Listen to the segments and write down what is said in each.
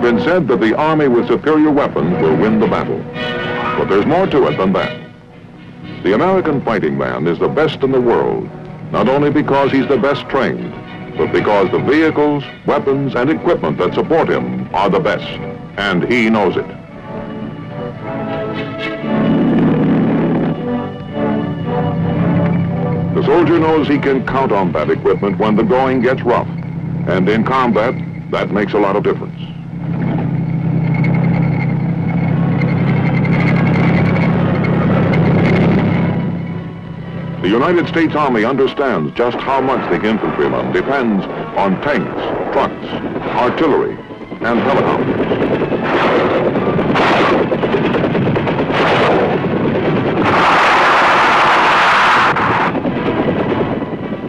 been said that the Army with superior weapons will win the battle. But there's more to it than that. The American fighting man is the best in the world, not only because he's the best trained, but because the vehicles, weapons, and equipment that support him are the best, and he knows it. The soldier knows he can count on that equipment when the going gets rough, and in combat, that makes a lot of difference. The United States Army understands just how much the infantryman depends on tanks, trucks, artillery, and helicopters.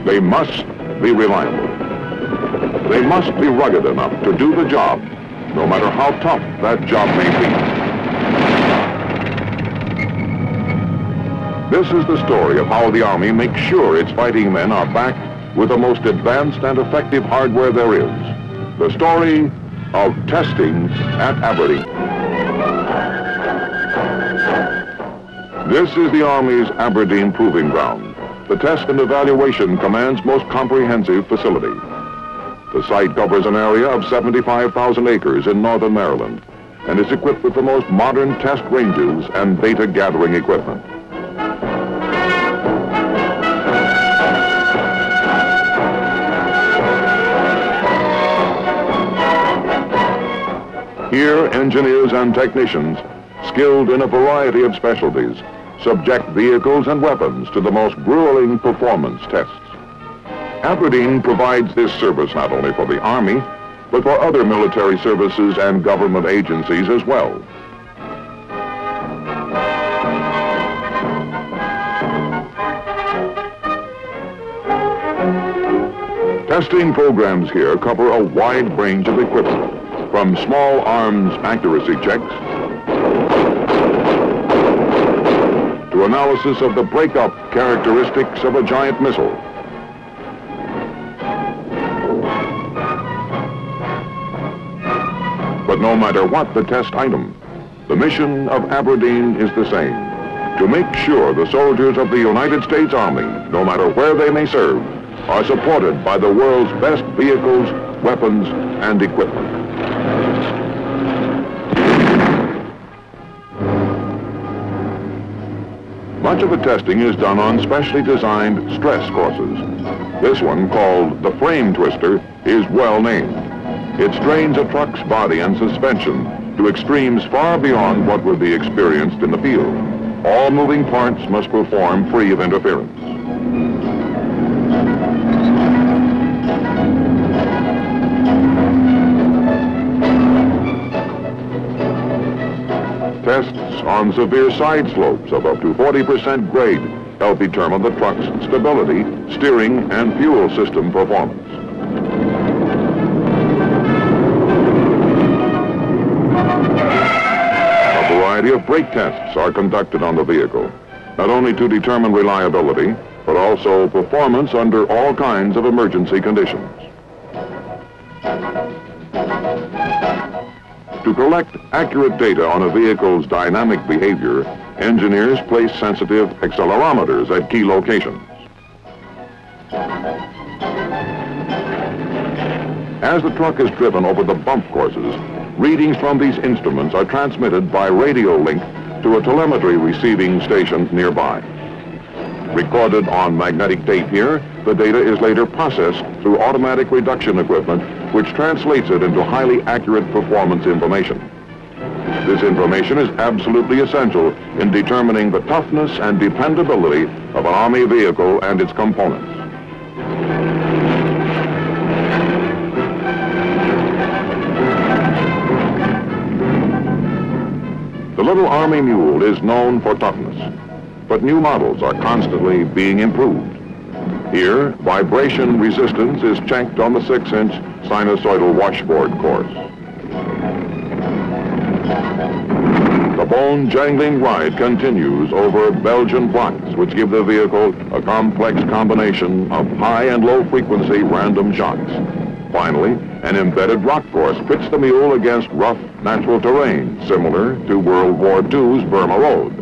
They must be reliable. They must be rugged enough to do the job, no matter how tough that job may be. This is the story of how the Army makes sure its fighting men are backed with the most advanced and effective hardware there is. The story of testing at Aberdeen. This is the Army's Aberdeen Proving Ground, the Test and Evaluation Command's most comprehensive facility. The site covers an area of 75,000 acres in northern Maryland and is equipped with the most modern test ranges and data gathering equipment. Here, engineers and technicians, skilled in a variety of specialties, subject vehicles and weapons to the most grueling performance tests. Aberdeen provides this service not only for the Army, but for other military services and government agencies as well. Testing programs here cover a wide range of equipment, from small arms accuracy checks to analysis of the breakup characteristics of a giant missile. But no matter what the test item, the mission of Aberdeen is the same: to make sure the soldiers of the United States Army, no matter where they may serve, are supported by the world's best vehicles, weapons, and equipment. Much of the testing is done on specially designed stress courses. This one, called the frame twister, is well named. It strains a truck's body and suspension to extremes far beyond what would be experienced in the field. All moving parts must perform free of interference. Tests on severe side slopes of up to 40% grade help determine the truck's stability, steering, and fuel system performance. A variety of brake tests are conducted on the vehicle, not only to determine reliability, but also performance under all kinds of emergency conditions. To collect accurate data on a vehicle's dynamic behavior, engineers place sensitive accelerometers at key locations. As the truck is driven over the bump courses, readings from these instruments are transmitted by radio link to a telemetry receiving station nearby. Recorded on magnetic tape here, the data is later processed through automatic reduction equipment, which translates it into highly accurate performance information. This information is absolutely essential in determining the toughness and dependability of an Army vehicle and its components. The little Army mule is known for toughness, but new models are constantly being improved. Here, vibration resistance is checked on the 6-inch sinusoidal washboard course. The bone-jangling ride continues over Belgian blocks, which give the vehicle a complex combination of high and low frequency random shocks. Finally, an embedded rock course pits the mule against rough, natural terrain, similar to World War II's Burma Road.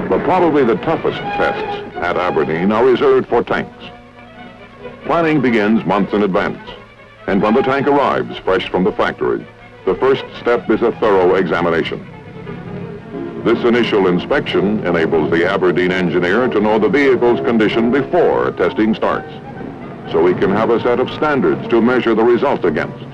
But probably the toughest tests at Aberdeen are reserved for tanks. Planning begins months in advance, and when the tank arrives fresh from the factory, the first step is a thorough examination. This initial inspection enables the Aberdeen engineer to know the vehicle's condition before testing starts, so he can have a set of standards to measure the results against.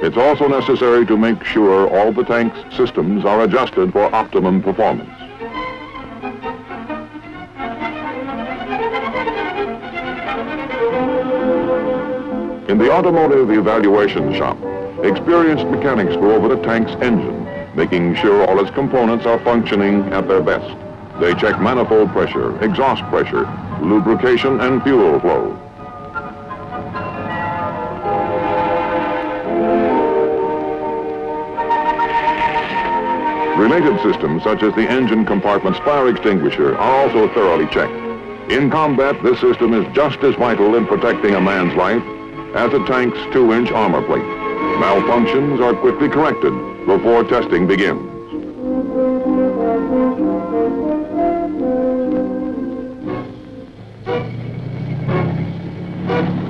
It's also necessary to make sure all the tank's systems are adjusted for optimum performance. In the automotive evaluation shop, experienced mechanics go over the tank's engine, making sure all its components are functioning at their best. They check manifold pressure, exhaust pressure, lubrication, and fuel flow. Related systems, such as the engine compartment's fire extinguisher, are also thoroughly checked. In combat, this system is just as vital in protecting a man's life as a tank's 2-inch armor plate. Malfunctions are quickly corrected before testing begins.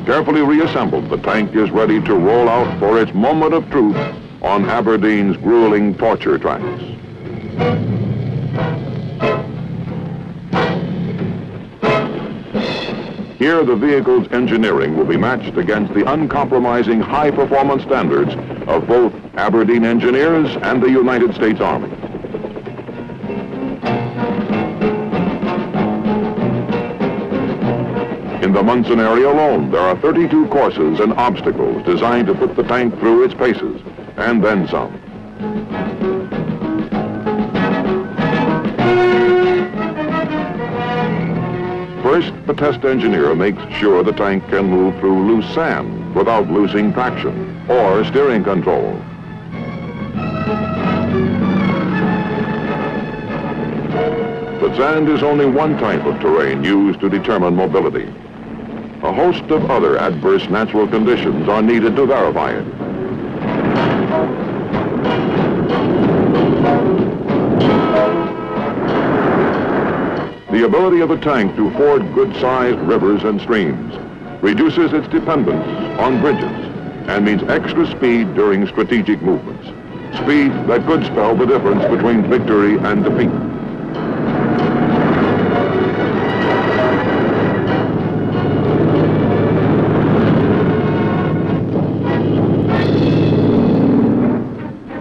Carefully reassembled, the tank is ready to roll out for its moment of truth on Aberdeen's grueling torture tracks. Here, the vehicle's engineering will be matched against the uncompromising high-performance standards of both Aberdeen engineers and the United States Army. In the Munson area alone, there are 32 courses and obstacles designed to put the tank through its paces, and then some. First, the test engineer makes sure the tank can move through loose sand without losing traction or steering control. But sand is only one type of terrain used to determine mobility. A host of other adverse natural conditions are needed to verify it. The ability of a tank to ford good-sized rivers and streams reduces its dependence on bridges and means extra speed during strategic movements. Speed that could spell the difference between victory and defeat.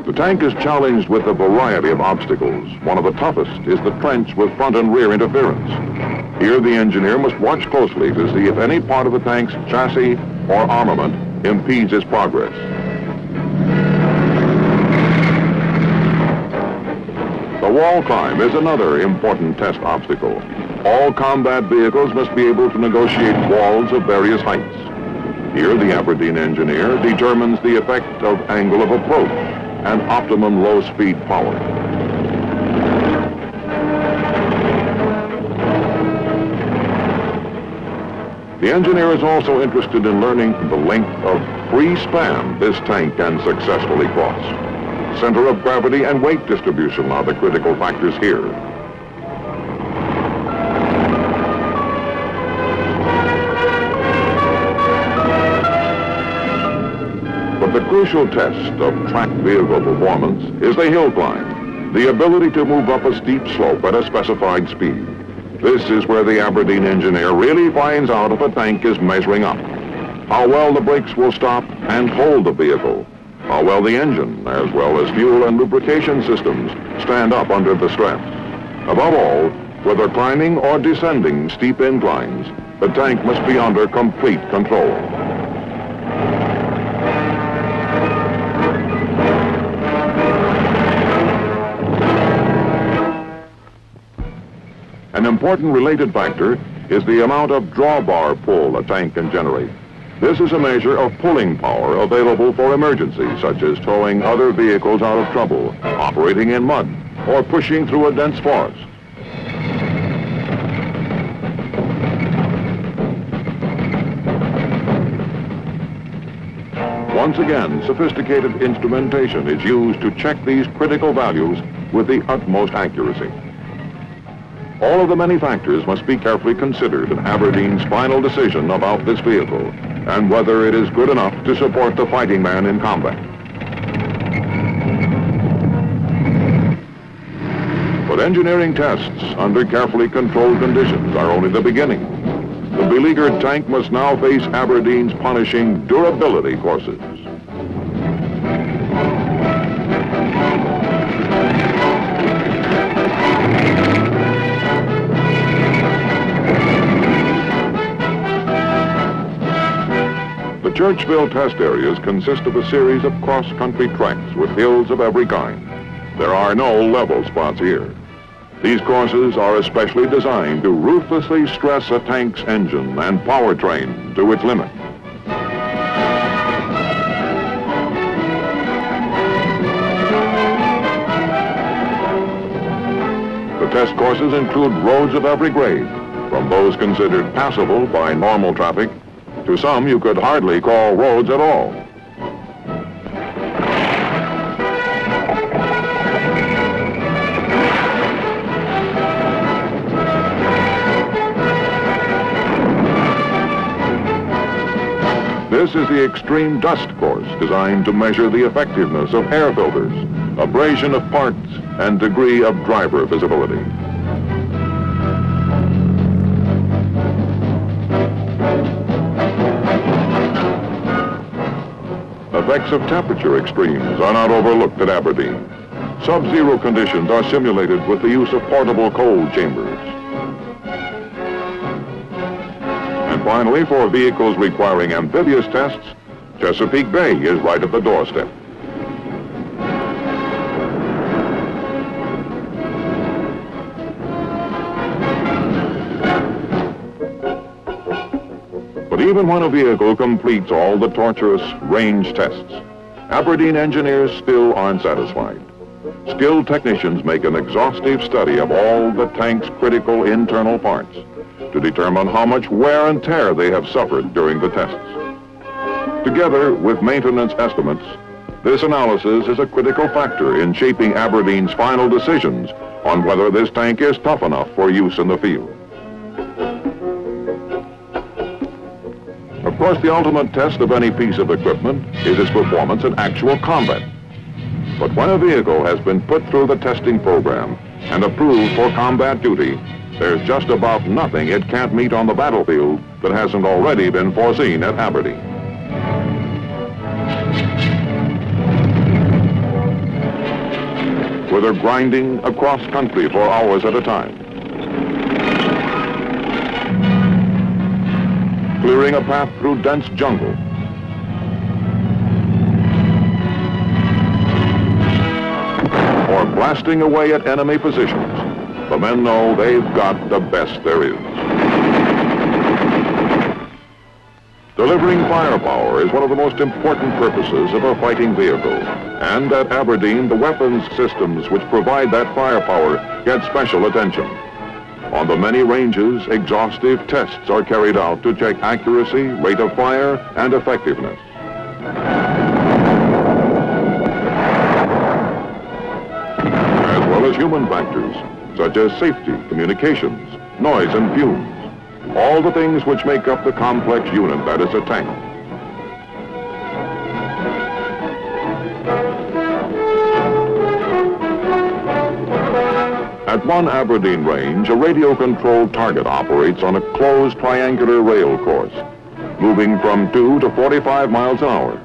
The tank is challenged with a variety of obstacles. One of the toughest is the trench with front and rear interference. Here, the engineer must watch closely to see if any part of the tank's chassis or armament impedes its progress. The wall climb is another important test obstacle. All combat vehicles must be able to negotiate walls of various heights. Here, the Aberdeen engineer determines the effect of angle of approach and optimum low-speed power. The engineer is also interested in learning the length of free span this tank can successfully cross. Center of gravity and weight distribution are the critical factors here. But the crucial test of track vehicle performance is the hill climb, the ability to move up a steep slope at a specified speed. This is where the Aberdeen engineer really finds out if a tank is measuring up, how well the brakes will stop and hold the vehicle, how well the engine, as well as fuel and lubrication systems, stand up under the stress. Above all, whether climbing or descending steep inclines, the tank must be under complete control. An important related factor is the amount of drawbar pull a tank can generate. This is a measure of pulling power available for emergencies, such as towing other vehicles out of trouble, operating in mud, or pushing through a dense forest. Once again, sophisticated instrumentation is used to check these critical values with the utmost accuracy. All of the many factors must be carefully considered in Aberdeen's final decision about this vehicle and whether it is good enough to support the fighting man in combat. But engineering tests under carefully controlled conditions are only the beginning. The beleaguered tank must now face Aberdeen's punishing durability courses. The Churchville test areas consist of a series of cross-country tracks with hills of every kind. There are no level spots here. These courses are especially designed to ruthlessly stress a tank's engine and powertrain to its limit. The test courses include roads of every grade, from those considered passable by normal traffic to some you could hardly call roads at all. This is the extreme dust course designed to measure the effectiveness of air filters, abrasion of parts, and degree of driver visibility. Effects of temperature extremes are not overlooked at Aberdeen. Sub-zero conditions are simulated with the use of portable cold chambers. And finally, for vehicles requiring amphibious tests, Chesapeake Bay is right at the doorstep. But even when a vehicle completes all the torturous range tests, Aberdeen engineers still aren't satisfied. Skilled technicians make an exhaustive study of all the tank's critical internal parts to determine how much wear and tear they have suffered during the tests. Together with maintenance estimates, this analysis is a critical factor in shaping Aberdeen's final decisions on whether this tank is tough enough for use in the field. Of course, the ultimate test of any piece of equipment is its performance in actual combat. But when a vehicle has been put through the testing program and approved for combat duty, there's just about nothing it can't meet on the battlefield that hasn't already been foreseen at Aberdeen. Whether grinding across country for hours at a time, clearing a path through dense jungle, or blasting away at enemy positions, the men know they've got the best there is. Delivering firepower is one of the most important purposes of a fighting vehicle, and at Aberdeen, the weapons systems which provide that firepower get special attention. On the many ranges, exhaustive tests are carried out to check accuracy, rate of fire, and effectiveness. As well as human factors, such as safety, communications, noise, and fumes. All the things which make up the complex unit that is a tank. At one Aberdeen range, a radio-controlled target operates on a closed triangular rail course, moving from 2 to 45 miles an hour.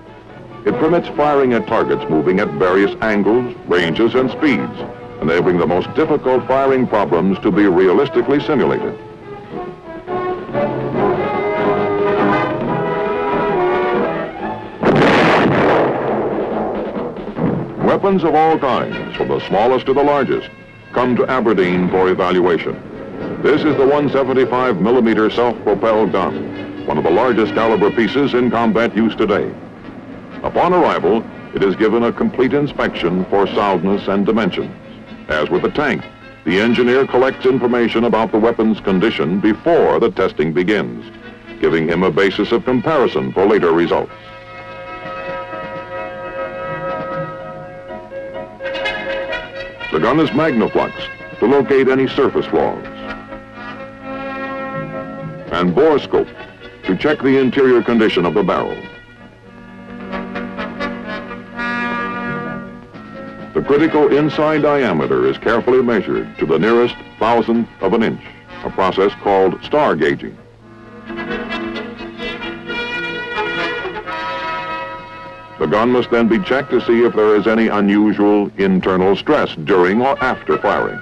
It permits firing at targets moving at various angles, ranges, and speeds, enabling the most difficult firing problems to be realistically simulated. Weapons of all kinds, from the smallest to the largest, come to Aberdeen for evaluation. This is the 175mm self-propelled gun. one of the largest caliber pieces in combat use today. Upon arrival, it is given a complete inspection for soundness and dimensions. As with the tank, the engineer collects information about the weapon's condition before the testing begins, giving him a basis of comparison for later results. The gun is magnafluxed to locate any surface flaws, and borescope to check the interior condition of the barrel. The critical inside diameter is carefully measured to the nearest thousandth of an inch, a process called star gauging. The gun must then be checked to see if there is any unusual internal stress during or after firing.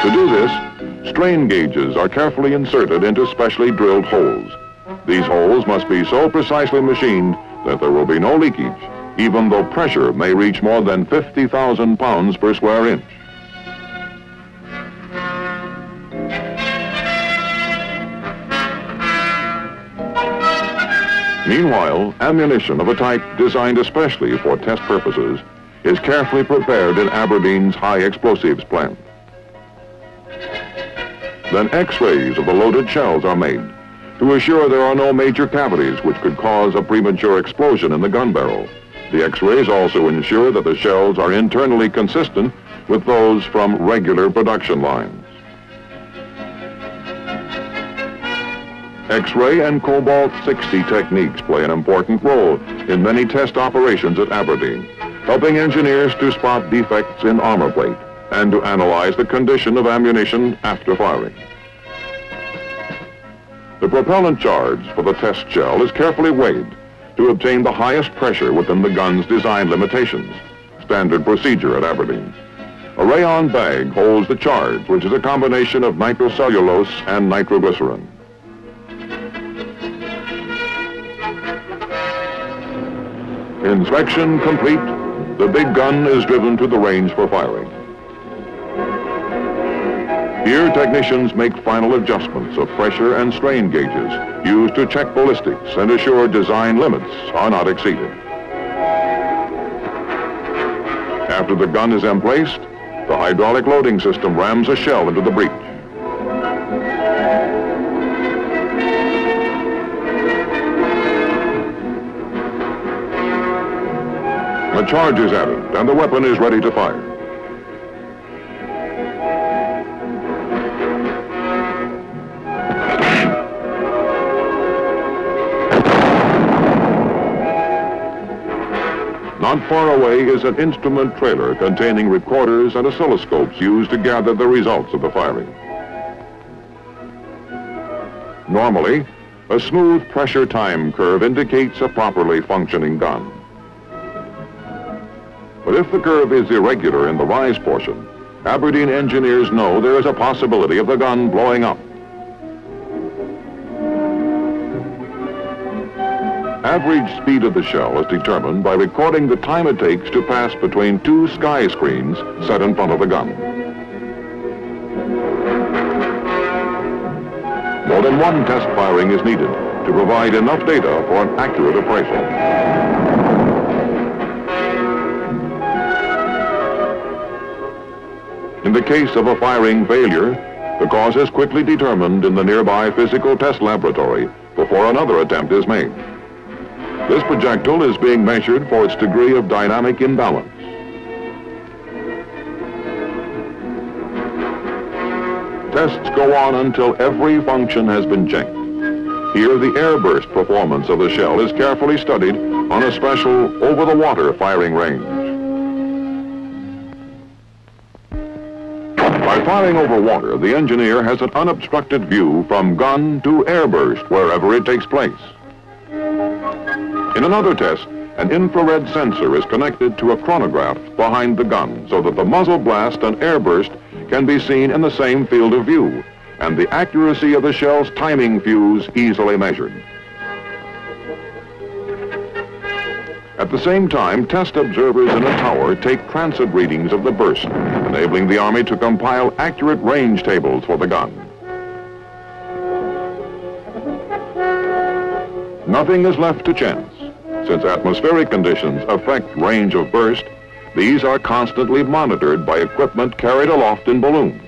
To do this, strain gauges are carefully inserted into specially drilled holes. These holes must be so precisely machined that there will be no leakage, even though pressure may reach more than 50,000 pounds per square inch. Meanwhile, ammunition of a type designed especially for test purposes is carefully prepared in Aberdeen's high explosives plant. Then X-rays of the loaded shells are made to assure there are no major cavities which could cause a premature explosion in the gun barrel. The X-rays also ensure that the shells are internally consistent with those from regular production lines. X-ray and cobalt-60 techniques play an important role in many test operations at Aberdeen, helping engineers to spot defects in armor plate and to analyze the condition of ammunition after firing. The propellant charge for the test shell is carefully weighed to obtain the highest pressure within the gun's design limitations, standard procedure at Aberdeen. A rayon bag holds the charge, which is a combination of nitrocellulose and nitroglycerin. Inspection complete, the big gun is driven to the range for firing. Here, technicians make final adjustments of pressure and strain gauges used to check ballistics and assure design limits are not exceeded. After the gun is emplaced, the hydraulic loading system rams a shell into the breech. A charge is added and the weapon is ready to fire. Not far away is an instrument trailer containing recorders and oscilloscopes used to gather the results of the firing. Normally, a smooth pressure time curve indicates a properly functioning gun. But if the curve is irregular in the rise portion, Aberdeen engineers know there is a possibility of the gun blowing up. Average speed of the shell is determined by recording the time it takes to pass between two sky screens set in front of the gun. More than one test firing is needed to provide enough data for an accurate appraisal. In the case of a firing failure, the cause is quickly determined in the nearby physical test laboratory before another attempt is made. This projectile is being measured for its degree of dynamic imbalance. Tests go on until every function has been checked. Here, the airburst performance of the shell is carefully studied on a special over-the-water firing range. By firing over water, the engineer has an unobstructed view from gun to airburst wherever it takes place. In another test, an infrared sensor is connected to a chronograph behind the gun so that the muzzle blast and airburst can be seen in the same field of view, and the accuracy of the shell's timing fuse easily measured. At the same time, test observers in a tower take transit readings of the burst, enabling the Army to compile accurate range tables for the gun. Nothing is left to chance. Since atmospheric conditions affect range of burst, these are constantly monitored by equipment carried aloft in balloons.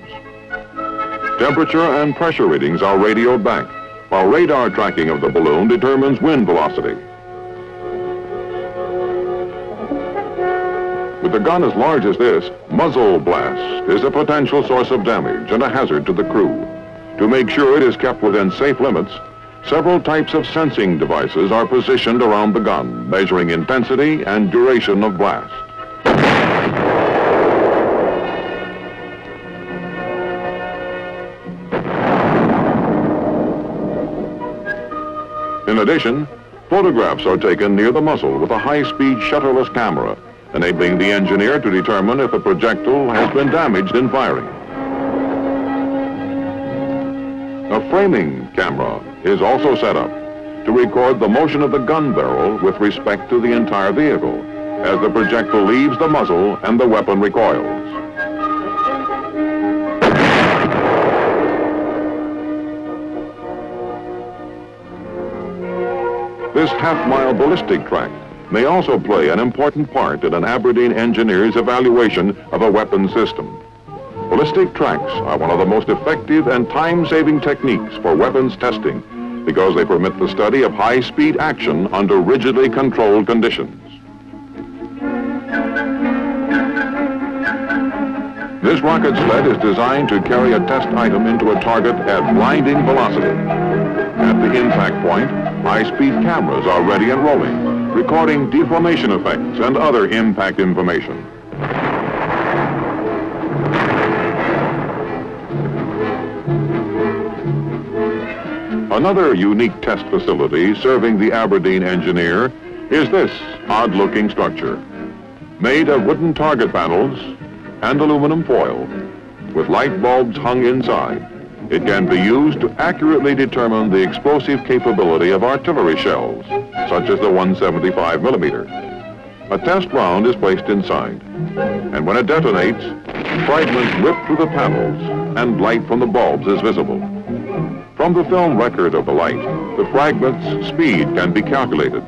Temperature and pressure readings are radioed back, while radar tracking of the balloon determines wind velocity. With a gun as large as this, muzzle blast is a potential source of damage and a hazard to the crew. To make sure it is kept within safe limits, several types of sensing devices are positioned around the gun, measuring intensity and duration of blast. In addition, photographs are taken near the muzzle with a high-speed shutterless camera, enabling the engineer to determine if a projectile has been damaged in firing. A framing camera is also set up to record the motion of the gun barrel with respect to the entire vehicle as the projectile leaves the muzzle and the weapon recoils. This half-mile ballistic track may also play an important part in an Aberdeen engineer's evaluation of a weapon system. Ballistic tracks are one of the most effective and time-saving techniques for weapons testing because they permit the study of high-speed action under rigidly controlled conditions. This rocket sled is designed to carry a test item into a target at blinding velocity. At the impact point, high-speed cameras are ready and rolling, recording deformation effects and other impact information. Another unique test facility serving the Aberdeen engineer is this odd-looking structure. Made of wooden target panels and aluminum foil, with light bulbs hung inside, it can be used to accurately determine the explosive capability of artillery shells, such as the 175 millimeter. A test round is placed inside, and when it detonates, fragments rip through the panels and light from the bulbs is visible. From the film record of the light, the fragment's speed can be calculated.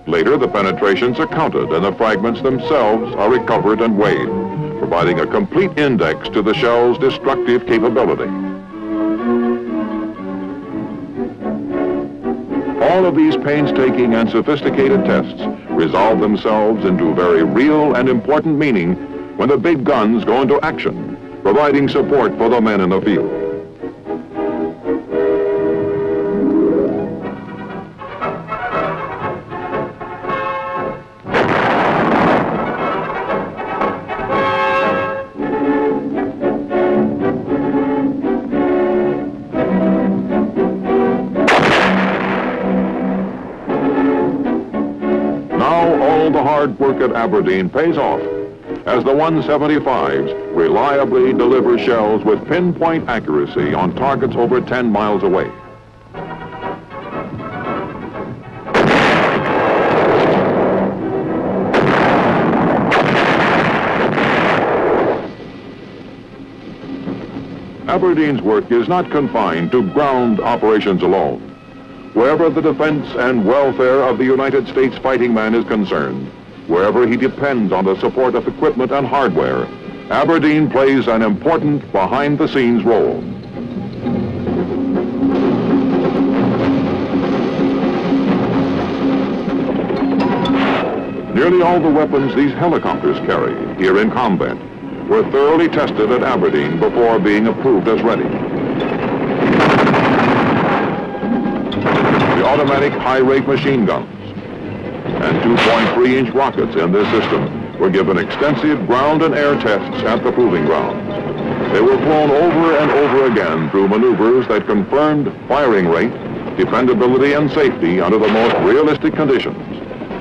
Later, the penetrations are counted and the fragments themselves are recovered and weighed, providing a complete index to the shell's destructive capability. All of these painstaking and sophisticated tests resolve themselves into very real and important meaning when the big guns go into action, providing support for the men in the field. The hard work at Aberdeen pays off as the 175s reliably deliver shells with pinpoint accuracy on targets over 10 miles away. Aberdeen's work is not confined to ground operations alone. Wherever the defense and welfare of the United States fighting man is concerned, wherever he depends on the support of equipment and hardware, Aberdeen plays an important behind-the-scenes role. Nearly all the weapons these helicopters carry here in combat were thoroughly tested at Aberdeen before being approved as ready. Automatic high-rate machine guns and 2.3-inch rockets in this system were given extensive ground and air tests at the proving grounds. They were flown over and over again through maneuvers that confirmed firing rate, dependability, and safety under the most realistic conditions,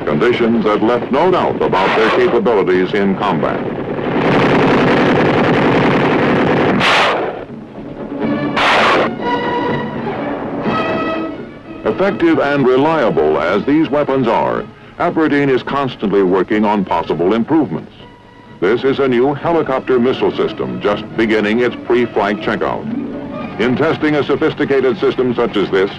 conditions that left no doubt about their capabilities in combat. Effective and reliable as these weapons are, Aberdeen is constantly working on possible improvements. This is a new helicopter missile system just beginning its pre-flight checkout. In testing a sophisticated system such as this,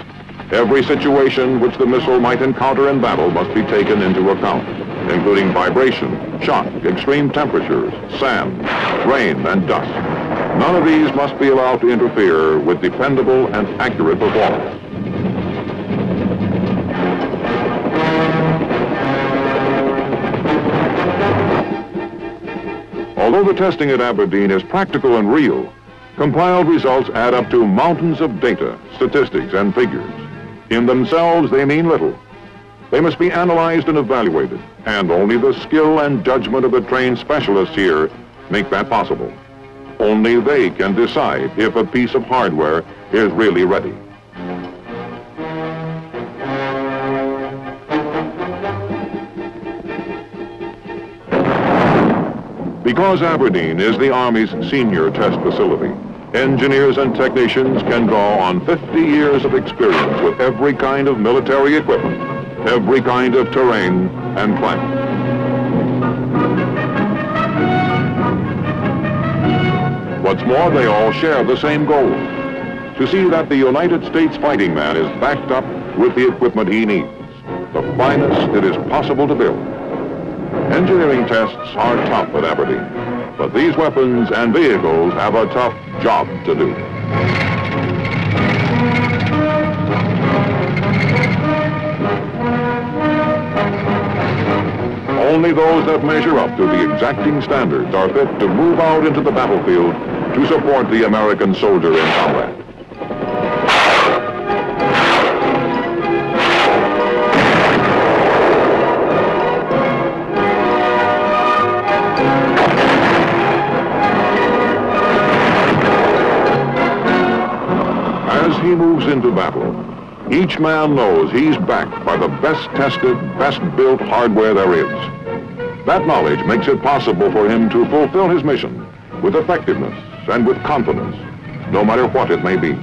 every situation which the missile might encounter in battle must be taken into account, including vibration, shock, extreme temperatures, sand, rain, and dust. None of these must be allowed to interfere with dependable and accurate performance. Although the testing at Aberdeen is practical and real, compiled results add up to mountains of data, statistics, and figures. In themselves, they mean little. They must be analyzed and evaluated, and only the skill and judgment of the trained specialists here make that possible. Only they can decide if a piece of hardware is really ready. Because Aberdeen is the Army's senior test facility, engineers and technicians can draw on 50 years of experience with every kind of military equipment, every kind of terrain and climate. What's more, they all share the same goal: to see that the United States fighting man is backed up with the equipment he needs, the finest it is possible to build. Engineering tests are tough at Aberdeen, but these weapons and vehicles have a tough job to do. Only those that measure up to the exacting standards are fit to move out into the battlefield to support the American soldier in combat. As he moves into battle, each man knows he's backed by the best tested, best built hardware there is. That knowledge makes it possible for him to fulfill his mission with effectiveness and with confidence, no matter what it may be.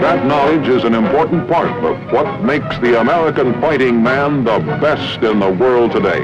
That knowledge is an important part of what makes the American fighting man the best in the world today.